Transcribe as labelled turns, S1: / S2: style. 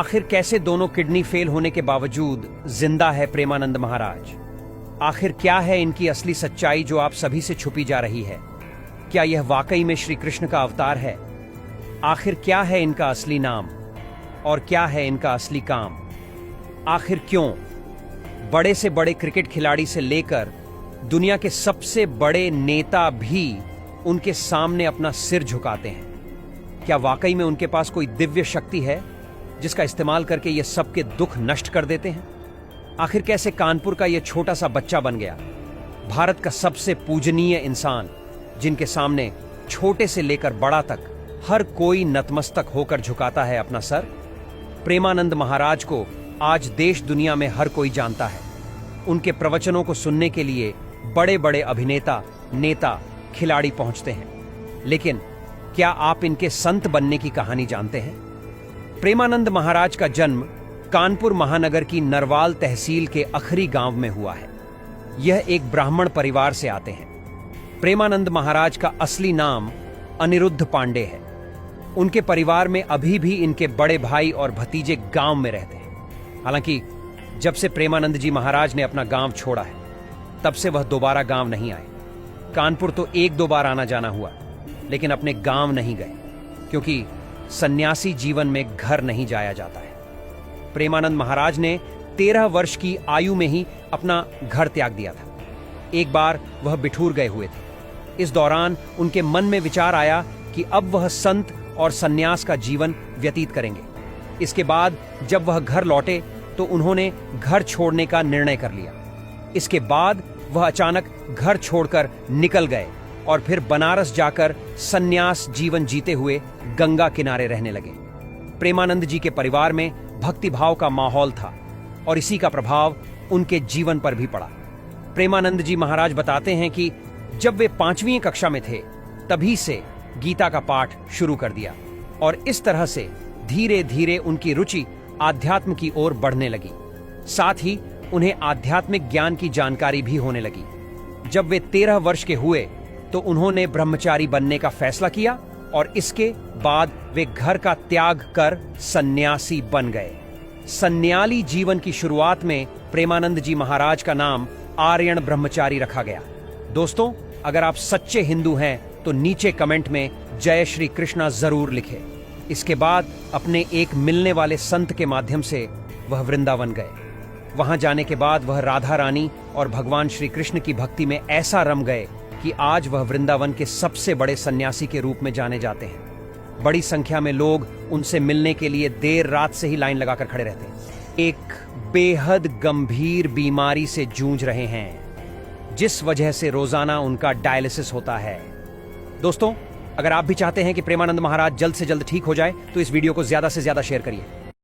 S1: आखिर कैसे दोनों किडनी फेल होने के बावजूद जिंदा है प्रेमानंद महाराज? आखिर क्या है इनकी असली सच्चाई जो आप सभी से छुपी जा रही है? क्या यह वाकई में श्री कृष्ण का अवतार है? आखिर क्या है इनका असली नाम और क्या है इनका असली काम? आखिर क्यों बड़े से बड़े क्रिकेट खिलाड़ी से लेकर दुनिया के सबसे बड़े नेता भी उनके सामने अपना सिर झुकाते हैं? क्या वाकई में उनके पास कोई दिव्य शक्ति है जिसका इस्तेमाल करके ये सबके दुख नष्ट कर देते हैं? आखिर कैसे कानपुर का ये छोटा सा बच्चा बन गया भारत का सबसे पूजनीय इंसान, जिनके सामने छोटे से लेकर बड़ा तक हर कोई नतमस्तक होकर झुकाता है अपना सर? प्रेमानंद महाराज को आज देश दुनिया में हर कोई जानता है। उनके प्रवचनों को सुनने के लिए बड़े बड़े अभिनेता, नेता, खिलाड़ी पहुंचते हैं। लेकिन क्या आप इनके संत बनने की कहानी जानते हैं? प्रेमानंद महाराज का जन्म कानपुर महानगर की नरवाल तहसील के अखरी गांव में हुआ है। यह एक ब्राह्मण परिवार से आते हैं। प्रेमानंद महाराज का असली नाम अनिरुद्ध पांडे है। उनके परिवार में अभी भी इनके बड़े भाई और भतीजे गांव में रहते हैं। हालांकि जब से प्रेमानंद जी महाराज ने अपना गांव छोड़ा है, तब से वह दोबारा गांव नहीं आए। कानपुर तो एक दो बार आना जाना हुआ, लेकिन अपने गांव नहीं गए, क्योंकि सन्यासी जीवन में घर नहीं जाया जाता है। प्रेमानंद महाराज ने 13 वर्ष की आयु में ही अपना घर त्याग दिया था। एक बार वह बिठूर गए हुए थे। इस दौरान उनके मन में विचार आया कि अब वह संत और सन्यास का जीवन व्यतीत करेंगे। इसके बाद जब वह घर लौटे तो उन्होंने घर छोड़ने का निर्णय कर लिया। इसके बाद वह अचानक घर छोड़कर निकल गए और फिर बनारस जाकर सन्यास जीवन जीते हुए गंगा किनारे रहने लगे। प्रेमानंद जी के परिवार में भक्तिभाव का माहौल था और इसी का प्रभाव उनके जीवन पर भी पड़ा। प्रेमानंद जी महाराज बताते हैं कि जब वे 5वीं कक्षा में थे, तभी से गीता का पाठ शुरू कर दिया और इस तरह से धीरे धीरे उनकी रुचि आध्यात्म की ओर बढ़ने लगी। साथ ही उन्हें आध्यात्मिक ज्ञान की जानकारी भी होने लगी। जब वे 13 वर्ष के हुए तो उन्होंने ब्रह्मचारी बनने का फैसला किया और इसके बाद वे घर का त्याग कर सन्यासी बन गए। सन्याली जीवन की शुरुआत में प्रेमानंद जी महाराज का नाम आर्यन ब्रह्मचारी रखा गया। दोस्तों, अगर आप सच्चे हिंदू हैं तो नीचे कमेंट में जय श्री कृष्णा जरूर लिखें। इसके बाद अपने एक मिलने वाले संत के माध्यम से वह वृंदावन गए। वहां जाने के बाद वह राधा रानी और भगवान श्री कृष्ण की भक्ति में ऐसा रम गए कि आज वह वृंदावन के सबसे बड़े सन्यासी के रूप में जाने जाते हैं। बड़ी संख्या में लोग उनसे मिलने के लिए देर रात से ही लाइन लगाकर खड़े रहते हैं। एक बेहद गंभीर बीमारी से जूझ रहे हैं, जिस वजह से रोजाना उनका डायलिसिस होता है। दोस्तों, अगर आप भी चाहते हैं कि प्रेमानंद महाराज जल्द से जल्द ठीक हो जाए तो इस वीडियो को ज्यादा से ज्यादा शेयर करिए।